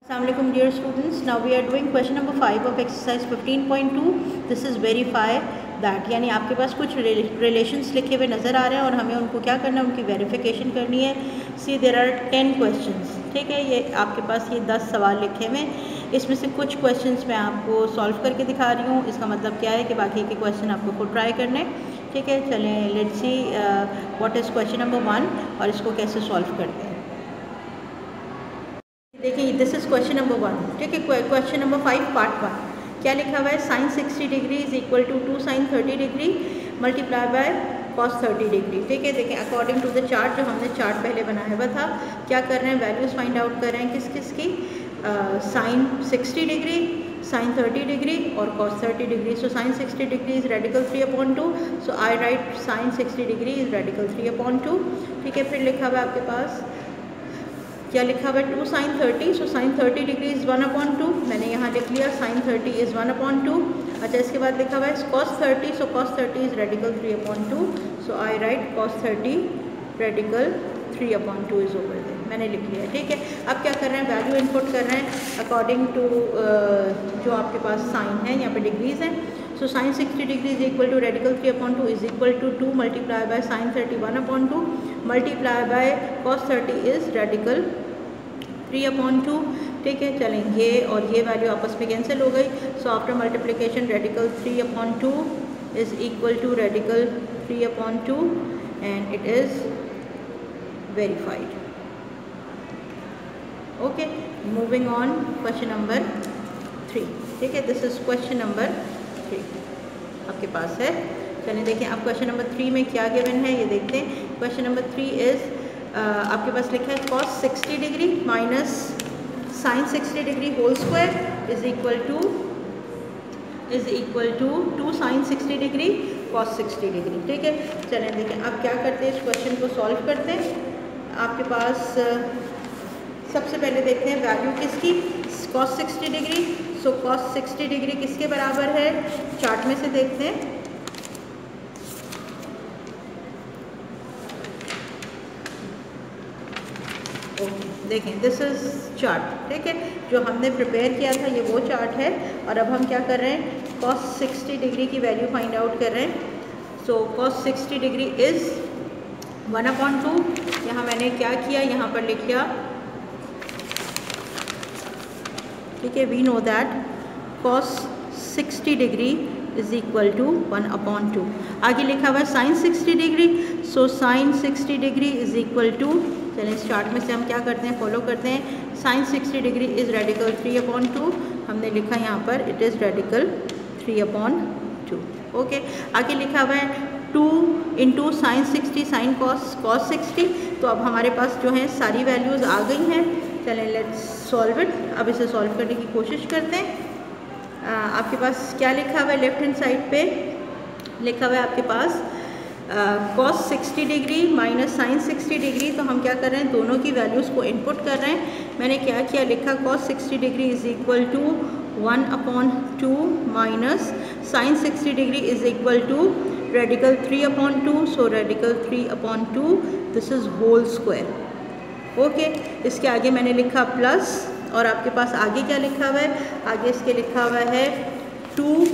Assalamualaikum dear students, now we are doing question number 5 of exercise 15.2. This is verify that, यानी आपके पास कुछ relations लिखे हुए नज़र आ रहे हैं और हमें उनको क्या करना है, उनकी वेरिफिकेशन करनी है. सी देयर आर 10 क्वेश्चंस. ठीक है, ये आपके पास ये 10 सवाल लिखे हुए हैं. इसमें से कुछ क्वेश्चंस मैं आपको सॉल्व करके दिखा रही हूँ. इसका मतलब क्या है कि बाकी के क्वेश्चन आपको खुद ट्राई करने. ठीक है, चलें let's see what is question number 1 और इसको कैसे सॉल्व करते हैं. देखिए, दिस इज़ क्वेश्चन नंबर 1. ठीक है, क्वेश्चन नंबर 5 पार्ट 1 क्या लिखा हुआ है. Sine 60 degree is equal to 2 sine 30 degree multiply by cos 30 degree. ठीक है, देखें अकॉर्डिंग टू द चार्ट, जो हमने चार्ट पहले बनाया हुआ था, क्या कर रहे हैं, वैल्यूज़ फाइंड आउट कर रहे हैं किस किस की. साइन 60 डिग्री, साइन 30 डिग्री और cos 30 degree. So sine 60 degree is radical 3/2. So I write sine 60 degree is radical 3/2. ठीक है, फिर लिखा हुआ है आपके पास, क्या लिखा हुआ है, 2 sine 30. So sine 30 degree is 1/2. मैंने यहाँ लिख लिया साइन 30 इज़ 1/2. अच्छा, इसके बाद लिखा हुआ है cos 30. So cos 30 is radical 3/2. So I write cos 30 radical 3/2 is over there. मैंने लिख लिया. ठीक है, अब क्या कर रहे हैं, वैल्यू इनपुट कर रहे हैं अकॉर्डिंग टू जो आपके पास साइन है, यहाँ पे डिग्रीज हैं. So sine 60 degree is equal to radical 3/2 is equal to 2 multiply by sine 30 1/2 multiply by cos 30 is radical 3/2. ठीक है, चलें ये और ये वैल्यू आपस में कैंसिल हो गई. So after multiplication radical 3/2 is equal to radical 3/2 and it is verified. Okay, moving on, question number 3. ठीक है, this is question number 3 आपके पास है. चलिए देखें अब क्वेश्चन नंबर 3 में क्या गिवन है ये देखते हैं. क्वेश्चन नंबर 3 इज़ आपके पास लिखा है cos 60 degree minus sine 60 degree whole square is equal to 2 sine 60 degree cos 60 degree. ठीक है, चलें देखें अब क्या करते हैं, इस क्वेश्चन को सॉल्व करते हैं. आपके पास सबसे पहले देखते हैं वैल्यू किसकी, cos 60 डिग्री. सो cos 60 डिग्री किसके बराबर है, चार्ट में से देखते हैं. ओके, देखें दिस इज़ चार्ट. ठीक है, जो हमने प्रिपेयर किया था ये वो चार्ट है. और अब हम क्या कर रहे हैं, cos 60 डिग्री की वैल्यू फाइंड आउट कर रहे हैं. सो cos 60 डिग्री इज़ 1/2. यहाँ मैंने क्या किया, यहाँ पर लिख लिया. ठीक है, we know that cos 60 degree is equal to 1/2. आगे लिखा हुआ है sine 60 degree. So sine 60 degree is equal to, चलें इस चार्ट में से हम क्या करते हैं, फॉलो करते हैं. Sine 60 degree is radical 3/2. हमने लिखा यहाँ पर इट इज़ रेडिकल 3/2. ओके, आगे लिखा हुआ है 2 इंटू साइन 60 साइन कॉस 60. तो अब हमारे पास जो है सारी वैल्यूज़ आ गई हैं. चलें लेट्स सॉल्व इट. अब इसे सॉल्व करने की कोशिश करते हैं. आपके पास क्या लिखा हुआ है, लेफ्ट हैंड साइड पे लिखा हुआ है आपके पास cos 60 degree minus sine 60 degree. तो हम क्या कर रहे हैं, दोनों की वैल्यूज़ को इनपुट कर रहे हैं. मैंने क्या किया, लिखा cos 60 degree is equal to 1/2 minus sine 60 degree is equal to radical 3/2. So radical 3/2 this is whole square. Okay, इसके आगे मैंने लिखा प्लस. और आपके पास आगे क्या लिखा हुआ है, आगे इसके लिखा हुआ है 2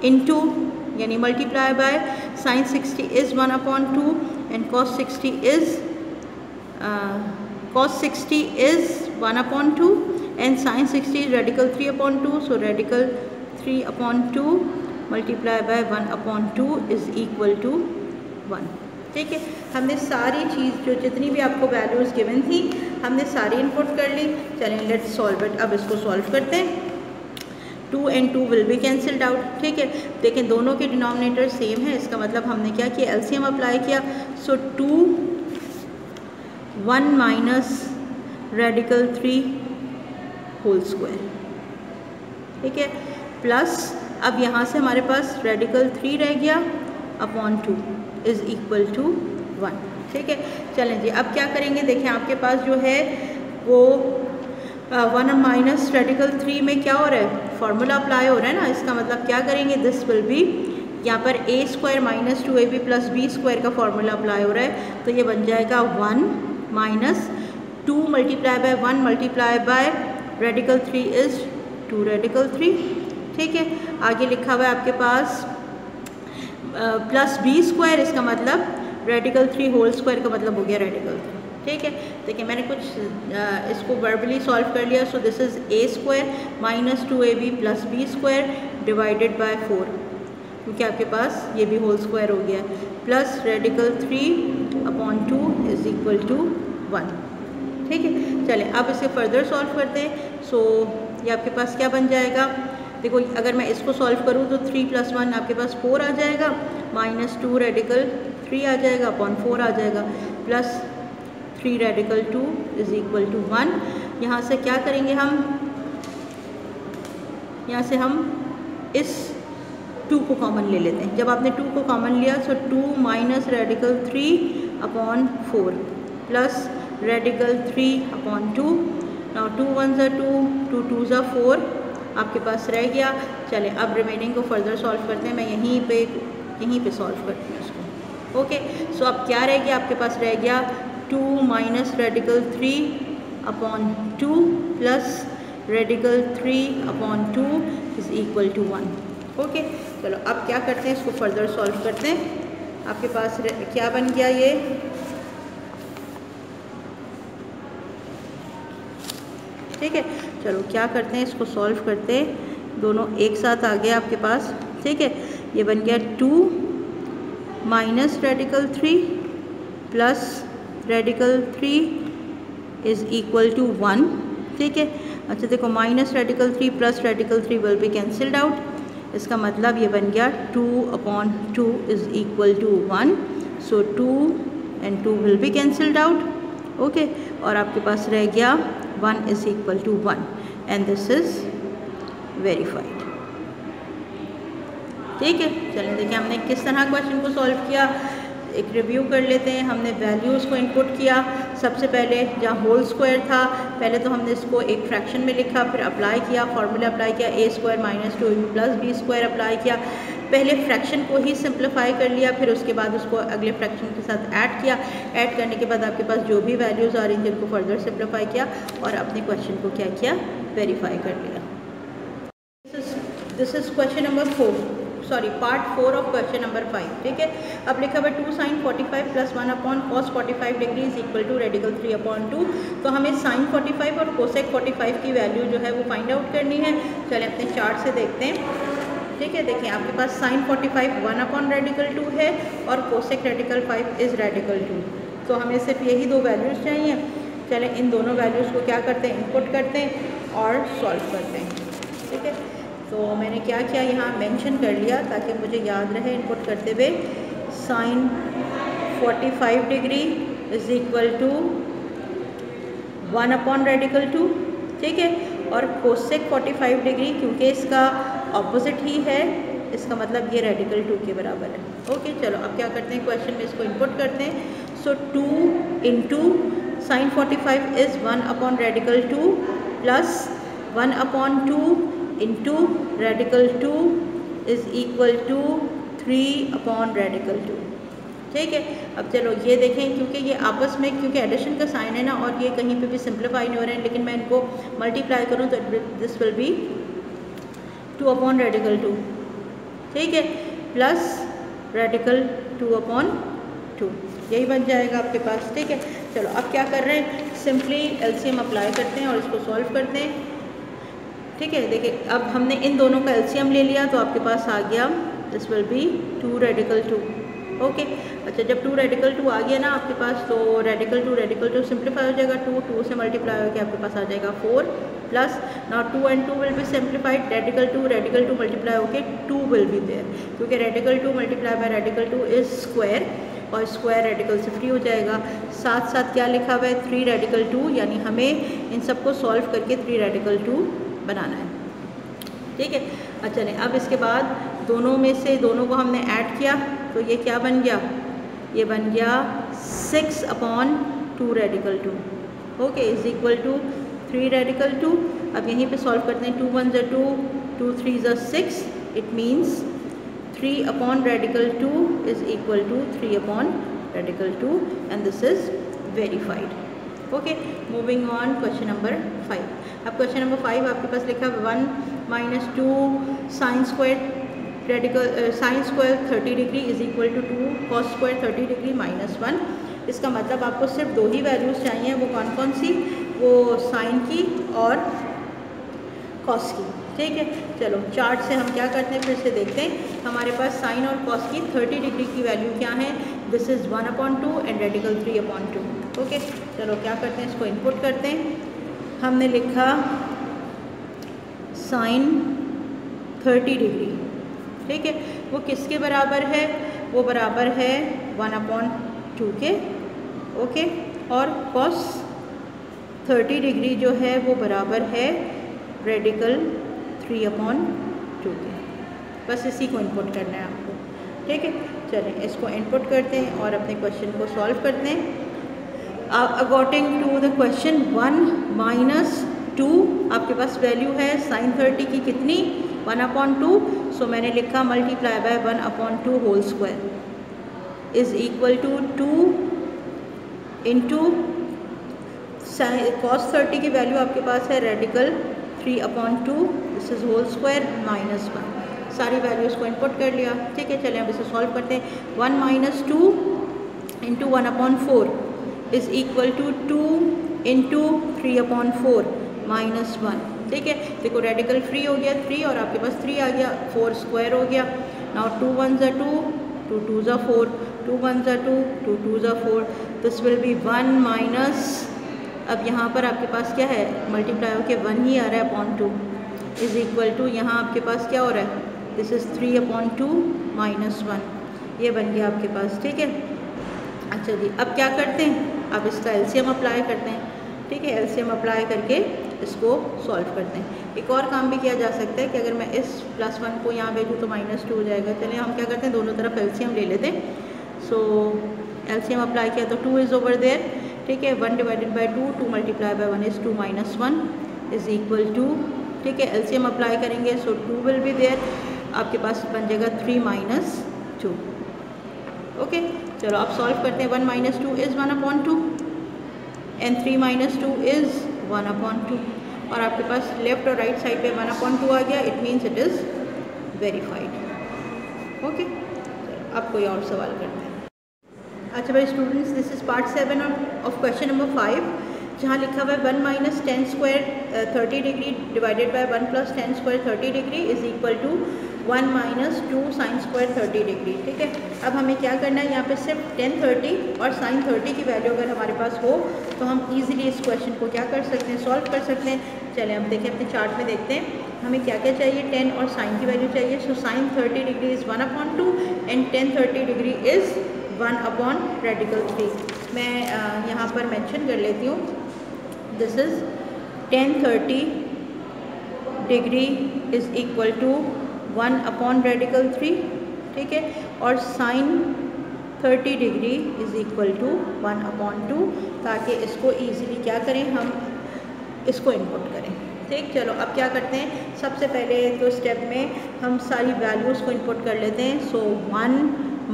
इंटू यानी multiply by sine 60 is 1/2 and cos 60 is 1/2 and sine 60 is radical 3/2. So radical 3/2 multiply by 1/2 is equal to 1. ठीक है, हमने सारी चीज़ जो जितनी भी आपको वैल्यूज़ गिवन थी हमने सारी इनपुट कर ली. चलें लेट्स सॉल्व इट. अब इसको सॉल्व करते हैं. 2 and 2 will be cancelled out. ठीक है, देखें दोनों के डिनोमिनेटर सेम है. इसका मतलब हमने क्या किया, एलसीएम अप्लाई किया. सो 2 1 माइनस रेडिकल 3 होल स्क्वायर. ठीक है, प्लस अब यहाँ से हमारे पास रेडिकल 3 रह गया अपॉन 2 इज़ इक्वल टू 1. ठीक है, चलें जी अब क्या करेंगे, देखें आपके पास जो है वो 1 माइनस रेडिकल 3 में क्या हो रहा है, फार्मूला अप्लाई हो रहा है ना. इसका मतलब क्या करेंगे, दिस विल बी, यहाँ पर a² minus 2ab plus b² का फार्मूला अप्लाई हो रहा है. तो ये बन जाएगा 1 minus 2 multiply bye 1 multiply by radical 3 is 2 radical 3। ठीक है, आगे लिखा हुआ है आपके पास प्लस बी स्क्वायर, इसका मतलब रेडिकल 3 होल स्क्वायर का मतलब हो गया रेडिकल 3। ठीक है, देखिए मैंने कुछ इसको वर्बली सॉल्व कर लिया। So this is a square minus 2ab plus B square divided by 4, क्योंकि आपके पास ये भी होल स्क्वायर हो गया, plus radical 3/2 is equal to 1। ठीक है, चलें अब इसे फर्दर सॉल्व करते हैं। सो ये आपके पास क्या बन जाएगा, देखो अगर मैं इसको सॉल्व करूँ तो 3 + 1 आपके पास 4 आ जाएगा, माइनस 2 रेडिकल 3 आ जाएगा अपॉन 4 आ जाएगा, plus 3 radical 2 is equal to 1। यहाँ से क्या करेंगे हम, यहाँ से हम इस 2 को कॉमन ले लेते हैं। जब आपने 2 को कॉमन लिया तो 2 minus radical 3/4 plus radical 3/2। Now 2 1 ज़ा 2, 2 2 ज़ा 4 आपके पास रह गया। चलें अब रिमेनिंग को फर्दर सॉल्व करते हैं। मैं यहीं पे सॉल्व करती हूँ इसको। ओके, सो अब क्या रह गया, आपके पास रह गया 2 minus radical 3/2 plus radical 3/2 is equal to 1। Okay, चलो अब क्या करते हैं, इसको फर्दर सॉल्व करते हैं। आपके पास क्या बन गया ये, ठीक है, चलो क्या करते हैं, इसको सॉल्व करते हैं। दोनों एक साथ आ गया आपके पास। ठीक है, ये बन गया 2 minus radical 3 plus radical 3 is equal to 1। ठीक है, अच्छा देखो minus radical 3 plus radical 3 will be cancelled out, इसका मतलब ये बन गया 2/2 is equal to 1। So 2 and 2 will be cancelled out. Okay, और आपके पास रह गया 1 is equal to 1 and this is verified. ठीक है, चलिए देखिए हमने किस तरह क्वेश्चन को सॉल्व किया, एक रिव्यू कर लेते हैं। हमने वैल्यूज़ को इनपुट किया। सबसे पहले जहाँ होल स्क्वायर था, पहले तो हमने इसको एक फ्रैक्शन में लिखा, फिर अप्लाई किया, फार्मूला अप्लाई किया, a square minus 2ab plus B square apply किया। पहले फ्रैक्शन को ही सिंप्लीफाई कर लिया, फिर उसके बाद उसको अगले फ्रैक्शन के साथ ऐड किया। ऐड करने के बाद आपके पास जो भी वैल्यूज़ आ रही थी उनको फर्दर सिंप्लीफाई किया और अपने क्वेश्चन को क्या किया, वेरीफाई कर लिया। This is question number 4, sorry part 4 of question number 5। ठीक है, अब लिखा हुआ 2 sin 45 plus 1/cos 45 degree is equal to radical 3/2। तो हमें sin 45 और cosec 45 की वैल्यू जो है वो फाइंड आउट करनी है। चलें अपने चार्ट से देखते हैं। ठीक है, देखिए आपके पास sin 45 1/रेडिकल 2 है और cosec रेडिकल 5 इज़ रेडिकल 2। तो हमें सिर्फ यही दो वैल्यूज़ चाहिए। चलें इन दोनों वैल्यूज़ को क्या करते हैं, इनपुट करते हैं और सॉल्व करते हैं। ठीक है, तो मैंने क्या किया, यहाँ मेंशन कर लिया ताकि मुझे याद रहे इनपुट करते हुए। sin 45 degree is equal to 1/रेडिकल 2। ठीक है, और cosec 45 डिग्री क्योंकि इसका ऑपोजिट ही है, इसका मतलब ये रेडिकल 2 के बराबर है। ओके, चलो अब क्या करते हैं, क्वेश्चन में इसको इनपुट करते हैं। सो 2 इंटू sin 45 इज़ 1/रेडिकल 2 plus 1/2 into radical 2 is equal to 3/रेडिकल 2। ठीक है, अब चलो ये देखें, क्योंकि ये आपस में क्योंकि एडिशन का साइन है ना, और ये कहीं पे भी सिंप्लीफाई नहीं हो रहे हैं, लेकिन मैं इनको मल्टीप्लाई करूँ तो दिस विल बी 2/रेडिकल 2। ठीक है, प्लस रेडिकल 2/2, यही बन जाएगा आपके पास। ठीक है, चलो अब क्या कर रहे हैं, सिंपली एलसीएम अप्लाई करते हैं और इसको सॉल्व करते हैं। ठीक है, देखिए अब हमने इन दोनों का एलसीएम ले लिया तो आपके पास आ गया this will B 2 radical 2। Okay, अच्छा जब 2 रेडिकल 2 आ गया ना आपके पास, तो रेडिकल 2 सिंप्लीफाई हो जाएगा, 2 से मल्टीप्लाई होकर आपके पास आ जाएगा 4 plus now 2 and 2 will B simplified, radical 2 multiply होकर 2 विल बी देयर, क्योंकि radical 2 multiply bye radical 2 is square और स्क्वायर रेडिकल से फ्री हो जाएगा। साथ साथ क्या लिखा हुआ है 3 रेडिकल 2, यानी हमें इन सबको सॉल्व करके 3 रेडिकल 2 बनाना है। ठीक है, अच्छा चलें अब इसके बाद दोनों में से दोनों को हमने ऐड किया तो ये क्या बन गया, ये बन गया 6/2 radical 2। Okay, is equal to 3 radical 2। अब यहीं पे सॉल्व करते हैं, 2 1 ज़ा 2, 2 3 ज़ा 6, इट मीन्स 3/रेडिकल 2 इज इक्वल टू 3/रेडिकल 2 and this is verified. Okay, moving on question number 5। अब क्वेश्चन नंबर 5 आपके पास लिखा 1 - 2 sine square radical sine square 30 degree is equal to 2 cos square 30 degree -1। इसका मतलब आपको सिर्फ दो ही वैल्यूज़ चाहिए, वो कौन कौन सी, वो साइन की और कॉस की। ठीक है, चलो चार्ट से हम क्या करते हैं, फिर से देखते हैं। हमारे पास साइन और कॉस की 30 डिग्री की वैल्यू क्या है, this is 1/2 and radical 3/2। Okay, चलो क्या करते हैं, इसको इनपुट करते हैं। हमने लिखा साइन 30 डिग्री, ठीक है, वो किसके बराबर है, वो बराबर है 1/2 के। ओके, और कॉस 30 डिग्री जो है वो बराबर है रेडिकल 3/2 के। बस इसी को इनपुट करना है आपको। ठीक है, चलें इसको इनपुट करते हैं और अपने क्वेश्चन को सॉल्व करते हैं। अकॉर्डिंग टू द क्वेश्चन 1 - 2 आपके पास वैल्यू है साइन 30 की कितनी, 1/2। सो मैंने लिखा multiply by 1/2 whole square is equal to 2 into cos 30 की वैल्यू आपके पास है radical 3/2, this is whole square -1। सारी वैल्यूज़ को इनपुट कर लिया। ठीक है, चलें अब इसे सॉल्व करते हैं। 1 - 2 into 1/4 is equal to 2 into 3/4 -1। ठीक है, देखो रेडिकल 3 हो गया 3 और आपके पास 3 आ गया, 4 स्क्वायर हो गया। Now 2 × 1 = 2, 2 × 2 = 4, 2 × 1 = 2, 2 × 2 = 4। This will B 1 minus, अब यहाँ पर आपके पास क्या है, मल्टीप्लाई होके 1 ही आ रहा है /2 इज इक्वल टू, यहाँ आपके पास क्या हो रहा है, दिस इज़ 3/2 -1, ये बन गया आपके पास। ठीक है, अच्छा जी, अब क्या करते हैं, अब इसका एलसीएम अप्लाई करते हैं। ठीक है, एलसीएम अप्लाई करके इसको सॉल्व करते हैं। एक और काम भी किया जा सकता है कि अगर मैं इस +1 को यहाँ भेजूँ तो -2 हो जाएगा। चलिए हम क्या करते हैं, दोनों तरफ एलसीएम ले लेते हैं। सो एलसीएम अप्लाई किया तो 2 इज़ ओवर देयर। ठीक है, 1 / 2, 2 × 1 is 2 - 1 इज इक्वल टू, ठीक है, एलसीएम अप्लाई करेंगे सो 2 विल बी देयर, आपके पास बन जाएगा 3 - 2। ओके, चलो आप सॉल्व करते हैं। 1 - 2 इज़ 1/2 एंड 3 - 2 इज़ 1/2 और आपके पास लेफ्ट और राइट साइड पे 1/2 आ गया, it means it is verified. Okay, अब कोई और सवाल करते हैं। अच्छा भाई students, this is part 7 of question number 5, जहाँ लिखा हुआ है 1 - 10 square 30 degree divided by 1 + 10 square 30 degree is equal to 1 - 2 sine square 30 degree. ठीक है, अब हमें क्या करना है, यहाँ पे सिर्फ 10 30 और साइन 30 की वैल्यू अगर हमारे पास हो तो हम इजीली इस क्वेश्चन को क्या कर सकते हैं, सॉल्व कर सकते हैं। चलें अब देखें, अपने चार्ट में देखते हैं हमें क्या क्या चाहिए, 10 और साइन की वैल्यू चाहिए। So sine 30 degree is 1/2 and 10 30 degree is 1/3। मैं यहाँ पर मेंशन कर लेती हूँ, this is 10 30 degree is equal to 1/3। ठीक है, और sine 30 degree is equal to 1/2, ताकि इसको ईज़िली क्या करें, हम इसको इनपुट करें। ठीक, चलो अब क्या करते हैं, सबसे पहले तो स्टेप में हम सारी वैल्यूज़ को इनपुट कर लेते हैं। सो 1 -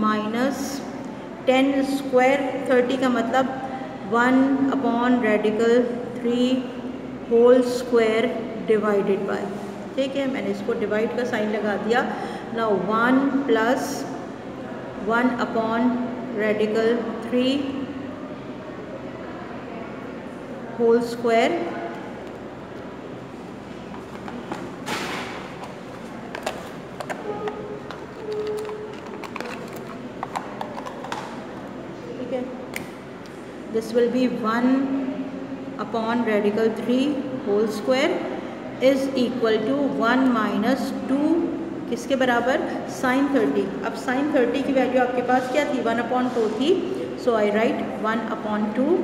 10 स्क्वायर 30 का मतलब 1/3 होल स्क्वायर डिवाइडेड बाय, ठीक है, मैंने इसको डिवाइड का साइन लगा दिया। Now 1 + 1/3 whole square this will be 1/3 whole square is equal to 1 - 2 किसके बराबर, साइन 30। अब साइन 30 की वैल्यू आपके पास क्या थी, 1/2 थी। सो आई राइट 1/2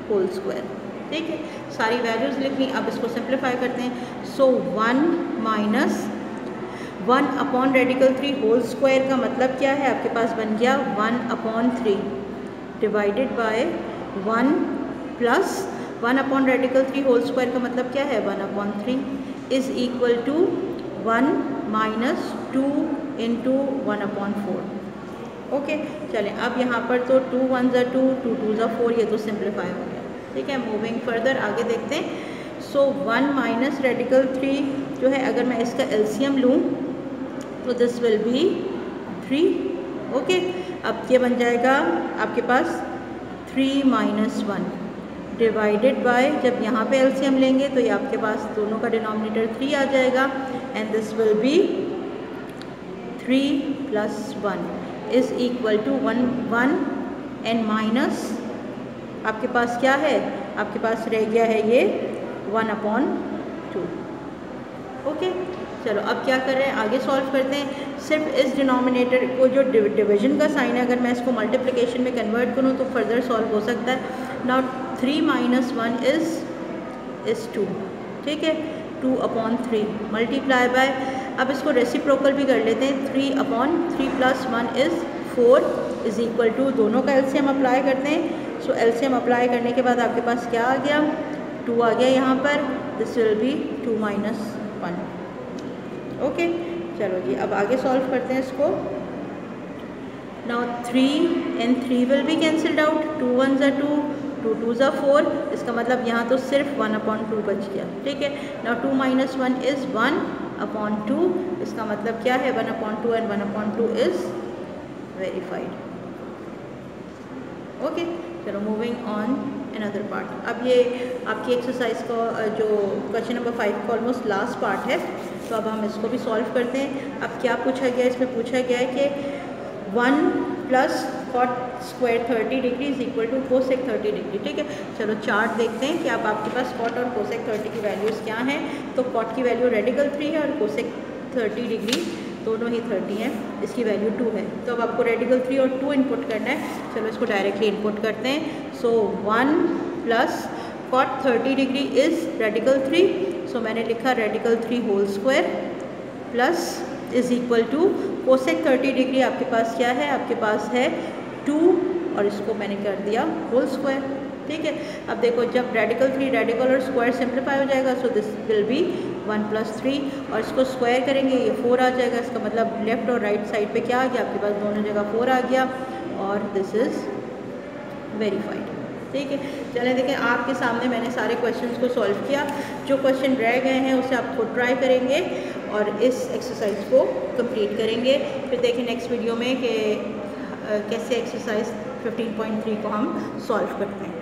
होल स्क्वायर। ठीक है, सारी वैल्यूज़ लिख ली। अब इसको सिंप्लीफाई करते हैं। सो 1 - 1/3 होल स्क्वायर का मतलब क्या है, आपके पास बन गया 1/3 divided by 1 plus 1/3 whole square का मतलब क्या है, 1/3 is equal to 1 - 2 into 1/4। Okay, चलें अब यहाँ पर तो 2 × 1 = 2, 2 × 2 = 4, ये तो सिंप्लीफाई हो गया। ठीक है, मूविंग फर्दर आगे देखते हैं। सो 1 माइनस रेडिकल 3 जो है, अगर मैं इसका एलसीएम लूँ तो दिस विल बी 3। ओके, अब ये बन जाएगा आपके पास 3 माइनस 1 डिवाइडेड बाय, जब यहाँ पे एलसीएम लेंगे तो ये आपके पास दोनों का डिनोमिनेटर 3 आ जाएगा, and this will be 3 plus 1 is equal to 1 and minus आपके पास क्या है, आपके पास रह गया है ये 1/2। ओके, चलो अब क्या कर रहे हैं, आगे सॉल्व करते हैं। सिर्फ इस डिनोमिनेटर को, जो डिवीजन का साइन है, अगर मैं इसको मल्टीप्लिकेशन में कन्वर्ट करूँ तो फर्दर सॉल्व हो सकता है। नाउ 3 माइनस 1 इज़ 2, ठीक है, 2/3 मल्टीप्लाई बाय, अब इसको रेसिप्रोकल भी कर लेते हैं, 3/3 plus 1 is 4 is equal to, दोनों का एलसीएम अप्लाई करते हैं। सो एलसीएम अप्लाई करने के बाद आपके पास क्या आ गया, 2 आ गया यहाँ पर, this will B 2 minus 1। Okay, चलो जी अब आगे सॉल्व करते हैं इसको। Now 3 and 3 will be cancelled out, 2 1 ज़ा 2, 2 2 ज़ा 4, इसका मतलब यहाँ तो सिर्फ 1/2 बच गया, ठीक है। नाउ 2 माइनस 1 इज़ 1/2, इसका मतलब क्या है, 1/2 एंड 1/2 इज़ वेरीफाइड। ओके, चलो मूविंग ऑन अनदर पार्ट। अब ये आपकी एक्सरसाइज का जो क्वेश्चन नंबर 5 का ऑलमोस्ट लास्ट पार्ट है, तो अब हम इसको भी सॉल्व करते हैं। अब क्या पूछा गया है, इसमें पूछा गया है कि 1 plus cot square 30 degree is equal to cosec 30 degree, ठीक है। चलो चार्ट देखते हैं कि अब आपके पास कॉट और कोसेक 30 की वैल्यूज़ क्या हैं। तो कॉट की वैल्यू रेडिकल 3 है और कोसेक 30 डिग्री दोनों ही 30 हैं, इसकी वैल्यू 2 है। तो अब आपको रेडिकल 3 और 2 इनपुट करना है। चलो इसको डायरेक्टली इनपुट करते हैं। So 1 plus cot 30 degree is radical 3, so मैंने लिखा radical 3 whole square plus is equal to cosec 30 degree आपके पास क्या है, आपके पास है 2 और इसको मैंने कर दिया होल स्क्वायर, ठीक है। अब देखो जब रेडिकल 3 रेडिकल और स्क्वायर सिंप्लीफाई हो जाएगा, so this will B 1 plus 3 और इसको स्क्वायर करेंगे ये 4 आ जाएगा। इसका मतलब लेफ़्ट और राइट साइड पे क्या आ गया, आपके पास दोनों जगह 4 आ गया और दिस इज़ वेरीफाइड, ठीक है। चलें देखें, आपके सामने मैंने सारे क्वेश्चंस को सॉल्व किया। जो क्वेश्चन रह गए हैं उसे आप खुद ट्राई करेंगे और इस एक्सरसाइज को कंप्लीट करेंगे। फिर देखें नेक्स्ट वीडियो में कि कैसे एक्सरसाइज 15.3 को हम सॉल्व करते हैं।